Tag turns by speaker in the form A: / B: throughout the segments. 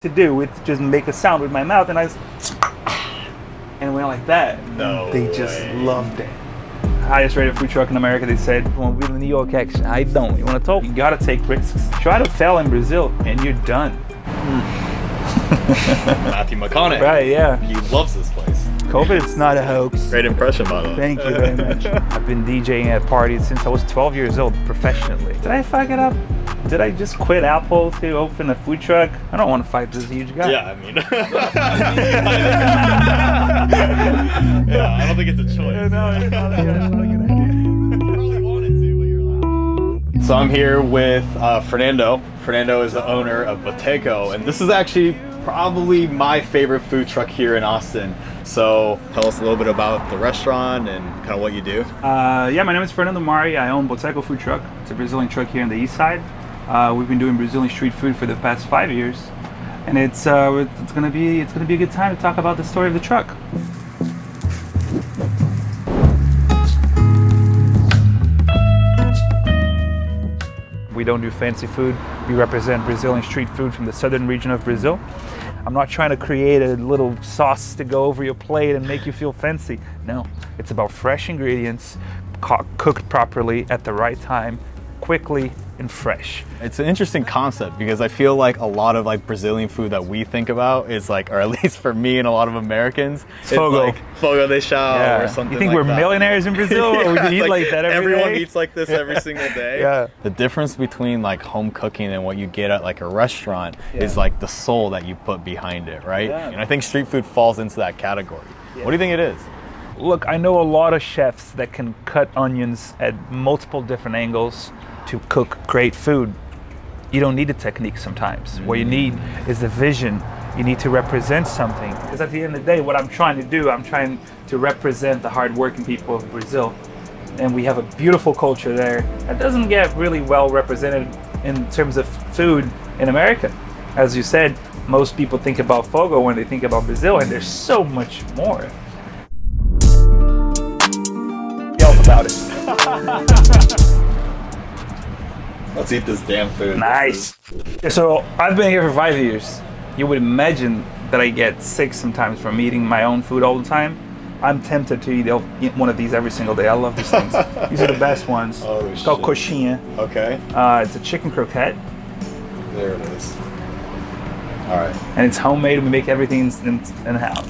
A: to do with just make a sound with my mouth, and I and went like that.
B: No
A: They just
B: way.
A: loved it. Highest rated food truck in America, they said. When we in the New York action, I don't. You want to talk? You gotta take risks. Try to fail in Brazil, and you're done.
B: Matthew McConaughey.
A: Right, yeah.
B: He loves this place.
A: COVID's not a hoax.
B: Great impression, by the way.
A: Thank you very much. I've been DJing at parties since I was 12 years old, professionally. Did I fuck it up? Did I just quit Apple to open a food truck? I don't want to fight this huge guy.
B: Yeah, I mean, yeah, I don't think it's a choice.
A: No, it's not a good idea.
B: Probably wanted to, but you're loud. So I'm here with Fernando. Fernando is the owner of Boteco, and this is actually probably my favorite food truck here in Austin. So tell us a little bit about the restaurant and kind of what you do.
A: Yeah, my name is Fernando. I own Boteco Food Truck. It's a Brazilian truck here on the east side. We've been doing Brazilian street food for the past 5 years, and it's gonna be a good time to talk about the story of the truck. We don't do fancy food. We represent Brazilian street food from the southern region of Brazil. I'm not trying to create a little sauce to go over your plate and make you feel fancy. No, it's about fresh ingredients, cooked properly at the right time, quickly and fresh.
B: It's an interesting concept because I feel like a lot of like Brazilian food that we think about is like, or at least for me and a lot of Americans, it's
A: fogo.
B: like fogo de chão or something.
A: You think
B: like
A: we're
B: that.
A: millionaires in Brazil, or we eat like that every
B: everyone
A: day?
B: eats like this every single day.
A: Yeah.
B: The difference between like home cooking and what you get at like a restaurant is like the soul that you put behind it, right?
A: Yeah.
B: And I think street food falls into that category.
A: Yeah.
B: What do you think it is?
A: Look, I know a lot of chefs that can cut onions at multiple different angles to cook great food. You don't need a technique sometimes. What you need is the vision. You need to represent something. Because at the end of the day, what I'm trying to do, I'm trying to represent the hardworking people of Brazil. And we have a beautiful culture there that doesn't get really well represented in terms of food in America. As you said, most people think about fogo when they think about Brazil, and there's so much more. Yelp about it.
B: Let's eat this damn food.
A: Nice. So I've been here for 5 years. You would imagine that I get sick sometimes from eating my own food all the time. I'm tempted to eat one of these every single day. I love these things. These are the best ones.
B: Oh,
A: it's called coxinha.
B: Okay.
A: It's a chicken croquette,
B: There it is. All right.
A: and it's homemade. We make everything in house.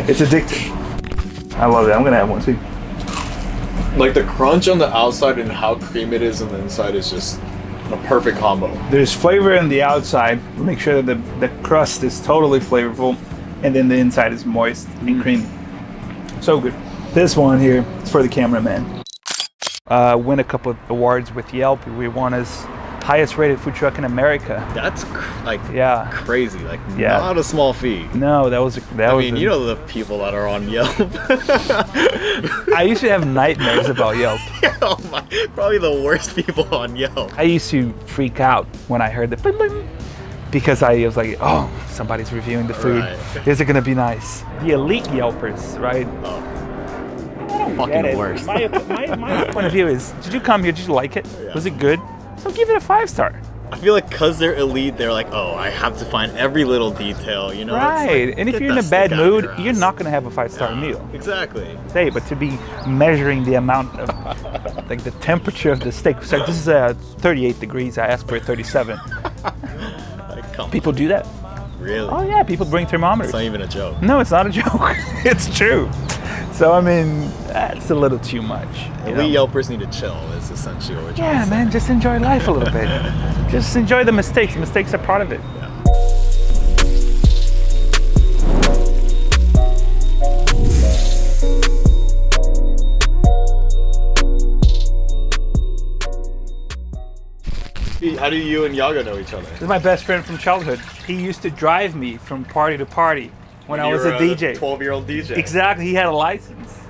A: It's addictive. I love it. I'm gonna have one too.
B: Like the crunch on the outside and how creamy it is on the inside is just a perfect combo.
A: There's flavor on the outside. We make sure that the crust is totally flavorful, and then the inside is moist and creamy. So good. This one here is for the cameraman. Win a couple of awards with Yelp. We won as highest rated food truck in America.
B: That's
A: Yeah.
B: crazy. Like
A: Yeah.
B: not a small feat.
A: No, that was.
B: I mean, you know the people that are on Yelp.
A: I used to have nightmares about Yelp.
B: Oh my, probably the worst people on Yelp.
A: I used to freak out when I heard the bling bling, because I was like, oh, somebody's reviewing the food.
B: Right.
A: Is it gonna be nice? The elite Yelpers, right?
B: Fucking
A: Get it.
B: worst.
A: My point of view is, did you come here? Did you like it?
B: Yeah.
A: Was it good? So give it a 5-star.
B: I feel like because they're elite, they're like, oh, I have to find every little detail, you know? It's
A: Right.
B: like,
A: And if
B: get
A: you're in a
B: that
A: bad
B: stick out
A: mood,
B: your
A: you're
B: ass.
A: not gonna have a 5-star
B: Yeah,
A: meal.
B: Exactly.
A: Say, but to be measuring the amount of, like the temperature of the steak. So this is 38 degrees. I asked for 37.
B: Like, come
A: People do that.
B: on. Really?
A: Oh yeah, people bring thermometers.
B: It's not even a joke.
A: No, it's not a joke. It's true. So I mean, that's a little too much. You know?
B: Elite Yelpers need to chill, is essentially what we're trying
A: Yeah,
B: to say.
A: man, just enjoy life a little bit. Just enjoy the mistakes. Mistakes are part of it.
B: How do you and Yago know each other?
A: This is my best friend from childhood. He used to drive me from party to party when I was a DJ.
B: 12-year-old DJ.
A: Exactly, he had a license.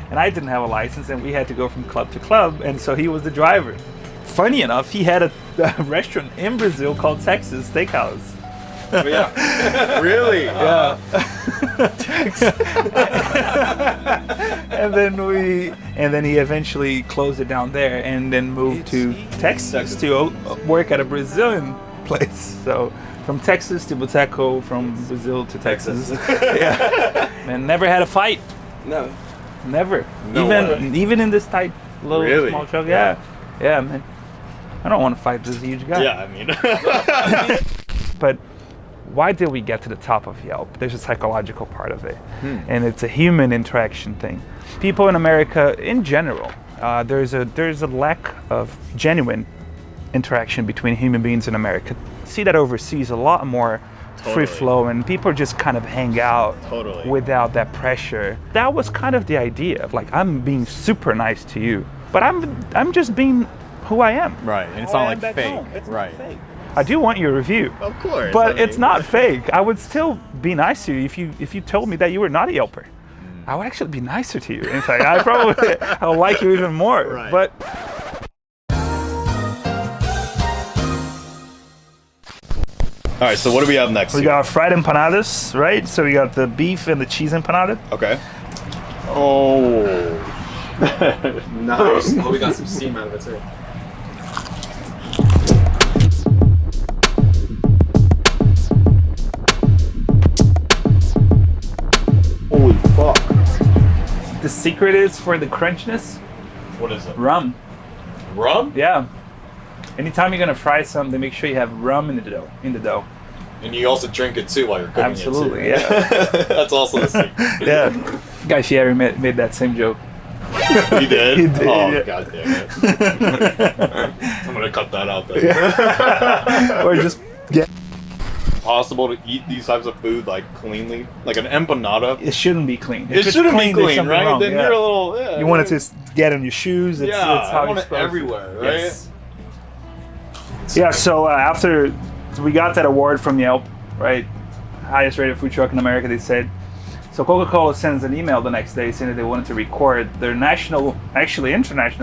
A: And I didn't have a license, and we had to go from club to club, and so he was the driver. Funny enough, he had a restaurant in Brazil called Texas Steakhouse.
B: Yeah. Really?
A: Yeah. And then And then he eventually closed it down there and then moved to Texas to work at a Brazilian place. So from Texas to Boteco, from Brazil to Texas. Yeah. And never had a fight.
C: No.
A: Never.
B: No
A: even in this tight little
B: Really?
A: small truck. Yeah. Yeah, man. I don't want to fight this huge guy.
B: Yeah, I mean.
A: But why did we get to the top of Yelp? There's a psychological part of it, and it's a human interaction thing. People in America, in general, there's a lack of genuine interaction between human beings in America. See that overseas a lot more free flow, and people just kind of hang out without that pressure. That was kind of the idea of like, I'm being super nice to you, but I'm just being who I am.
B: Right, and it's not like fake. Right.
A: Fake. I do want your review.
B: Of course.
A: But it's not fake. I would still be nice to you if you told me that you were not a Yelper. I would actually be nicer to you. In fact, I would like you even more.
B: Right.
A: But
B: all right, so what do we have next?
A: we got fried empanadas, right? So we got the beef and the cheese empanada.
B: Okay. Oh.
C: Nice. Oh, we got some steam out of it too.
B: Holy fuck.
A: The secret is for the crunchiness,
B: What is it?
A: rum.
B: Rum?
A: Yeah. Anytime you're gonna fry something, make sure you have rum in the dough.
B: And you also drink it too while you're cooking
A: Absolutely,
B: it too.
A: yeah.
B: That's also the secret.
A: Yeah. Guy Fieri made that same joke.
B: He did?
A: He did,
B: Oh,
A: yeah.
B: god damn it. I'm gonna cut that out then.
A: Or just get.
B: Possible to eat these types of food like cleanly? Like an empanada?
A: It shouldn't be clean.
B: It
A: If it's
B: shouldn't be
A: there's
B: clean,
A: something
B: right?
A: wrong,
B: Then
A: yeah.
B: you're a little... Yeah,
A: You want it to get on your shoes. It's how
B: I
A: you're
B: want it
A: supposed to.
B: everywhere, right?
A: Yes. Yeah, so after we got that award from Yelp, right? Highest rated food truck in America, they said. So CocaCola sends an email the next day saying that they wanted to record their international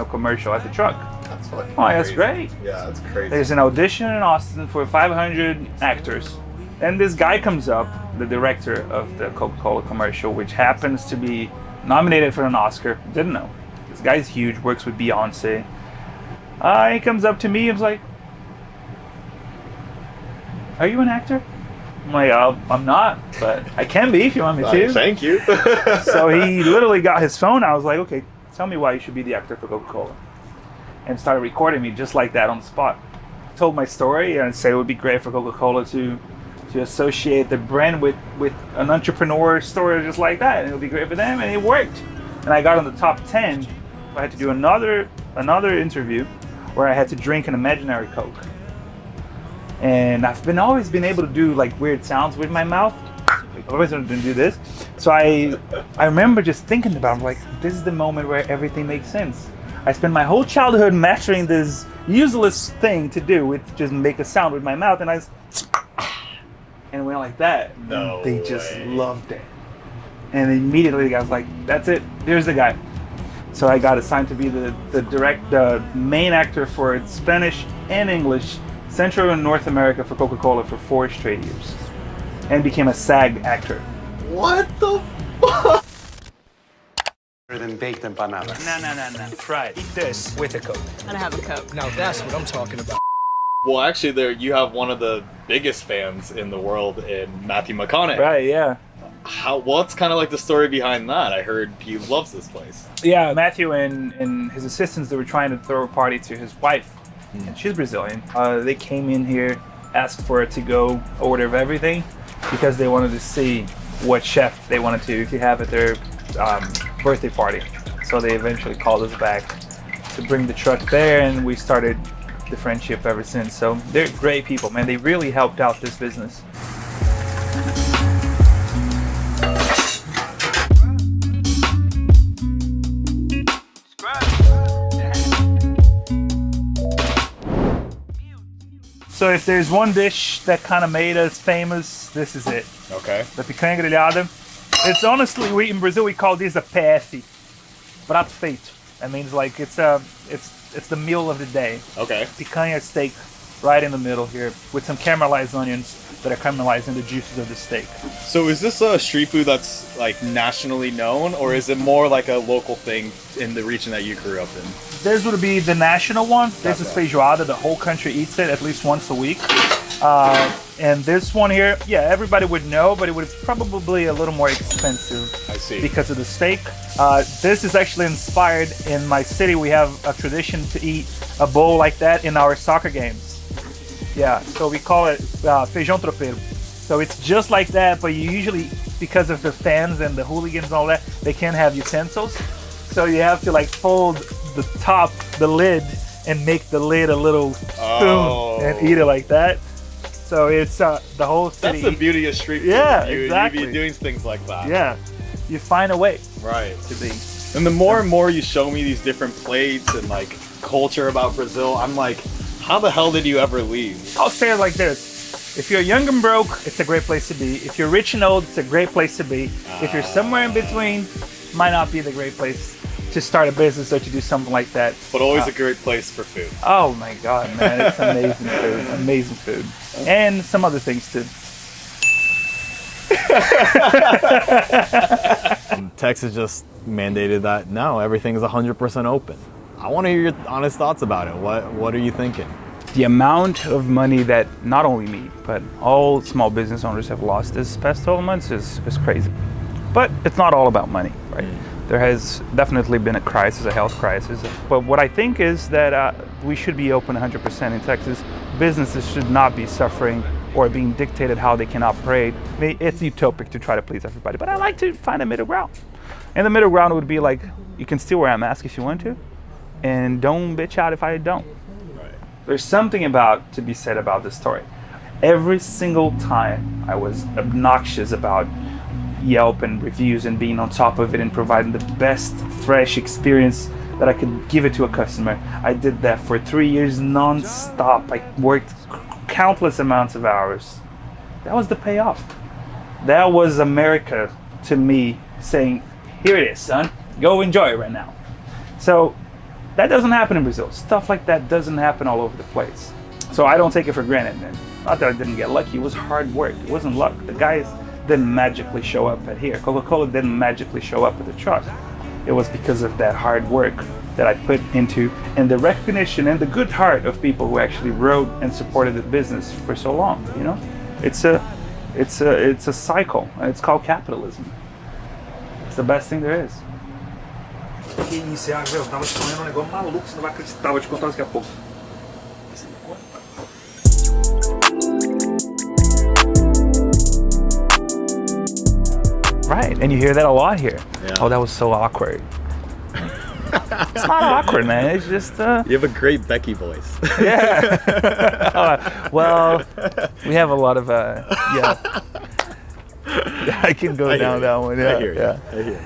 A: commercial at the truck.
B: That's fucking
A: Oh, that's
B: crazy.
A: great.
B: Yeah, that's crazy.
A: There's an audition in Austin for 500 actors. And this guy comes up, the director of the Coca-Cola commercial, which happens to be nominated for an Oscar. Didn't know. This guy's huge, works with Beyonce. He comes up to me and was like, "Are you an actor?" I'm like, "I'm not, but I can be if you want me to."
B: Thank you.
A: So he literally got his phone. I was like, "Okay, tell me why you should be the actor for Coca-Cola." And started recording me just like that on the spot. Told my story and said it would be great for Coca-Cola to associate the brand with an entrepreneur story just like that, and it would be great for them, and it worked. And I got on the top 10. I had to do another interview where I had to drink an imaginary Coke. And I've always been able to do like weird sounds with my mouth. I've always wanted to do this. So I remember just thinking about it, I'm like, this is the moment where everything makes sense. I spent my whole childhood mastering this useless thing to do with just make a sound with my mouth, and and it went like that.
B: No
A: and they just
B: way.
A: loved it. And immediately the guy was like, that's it, there's the guy. So I got assigned to be the main actor for Spanish and English, Central and North America for Coca-Cola for 4 straight years. And became a SAG actor.
B: What the fuck?
D: Than baked empanadas.
A: No. Fried. Eat this with a Coke.
E: And have a Coke.
D: Now that's what I'm talking about.
B: Well, actually, you have one of the biggest fans in the world in Matthew McConaughey.
A: Right, yeah.
B: What's kind of like the story behind that? I heard he loves this place.
A: Yeah, Matthew and his assistants, they were trying to throw a party to his wife. And she's Brazilian. They came in here, asked for a to-go order of everything because they wanted to see what chef they wanted to have at their birthday party. So they eventually called us back to bring the truck there, and we started the friendship ever since. So they're great people, man. They really helped out this business. So if there's one dish that kind of made us famous, this is it.
B: Okay.
A: The picanha grelhada. It's honestly, in Brazil we call this a PF, prato feito. That means like it's the meal of the day.
B: Okay.
A: Picanha steak, right in the middle here with some caramelized onions that are caramelizing the juices of the steak.
B: So is this a street food that's like nationally known, or is it more like a local thing in the region that you grew up in?
A: This would be the national one. This is feijoada. The whole country eats it at least once a week. And this one here, yeah, everybody would know, but it would probably a little more expensive.
B: I see.
A: Because of the steak. This is actually inspired in my city. We have a tradition to eat a bowl like that in our soccer games. Yeah, so we call it feijão tropeiro. So it's just like that, but you usually, because of the fans and the hooligans and all that, they can't have utensils. So you have to like fold the top, the lid, and make the lid a little spoon and eat it like that. So it's the whole city.
B: That's the beauty of street food.
A: Yeah, exactly.
B: You be doing things like that.
A: Yeah, you find a way.
B: Right.
A: To be.
B: And the more and more you show me these different plates and like culture about Brazil, I'm like, how the hell did you ever leave?
A: I'll say it like this. If you're young and broke, it's a great place to be. If you're rich and old, it's a great place to be. If you're somewhere in between, might not be the great place to start a business or to do something like that.
B: But always a great place for food.
A: Oh my God, man, it's amazing food, amazing food. And some other things too.
B: Texas just mandated that now everything is 100% open. I want to hear your honest thoughts about it. What are you thinking?
A: The amount of money that not only me, but all small business owners have lost this past 12 months is crazy. But it's not all about money, right? There has definitely been a crisis, a health crisis. But what I think is that we should be open 100% in Texas. Businesses should not be suffering or being dictated how they can operate. I mean, it's utopic to try to please everybody, but I like to find a middle ground. And the middle ground would be like, you can still wear a mask if you want to, and don't bitch out if I don't.
B: Right.
A: There's something to be said about this story. Every single time I was obnoxious about Yelp and reviews and being on top of it and providing the best fresh experience that I could give it to a customer. I did that for 3 years non-stop. I worked countless amounts of hours. That was the payoff. That was America to me saying, here it is, son. Go enjoy it right now. So that doesn't happen in Brazil. Stuff like that doesn't happen all over the place. So I don't take it for granted. And not that I didn't get lucky. It was hard work. It wasn't luck. The guys didn't magically show up at here. CocaCola didn't magically show up at the truck. It was because of that hard work that I put into, and the recognition and the good heart of people who actually wrote and supported the business for so long. You know, it's a cycle. It's called capitalism. It's the best thing there is.
E: Que iniciar, velho, eu tava sonhando negócio maluco, você não vai acreditar, vou te contar daqui a pouco.
A: Right, and you hear that a lot here.
B: Yeah.
A: Oh, that was so awkward. It's not awkward, man. It's just
B: You have a great Becky voice.
A: yeah. Well, we have a lot of yeah. I can go down that one. Yeah,
B: I hear you.
A: yeah.
B: I hear you.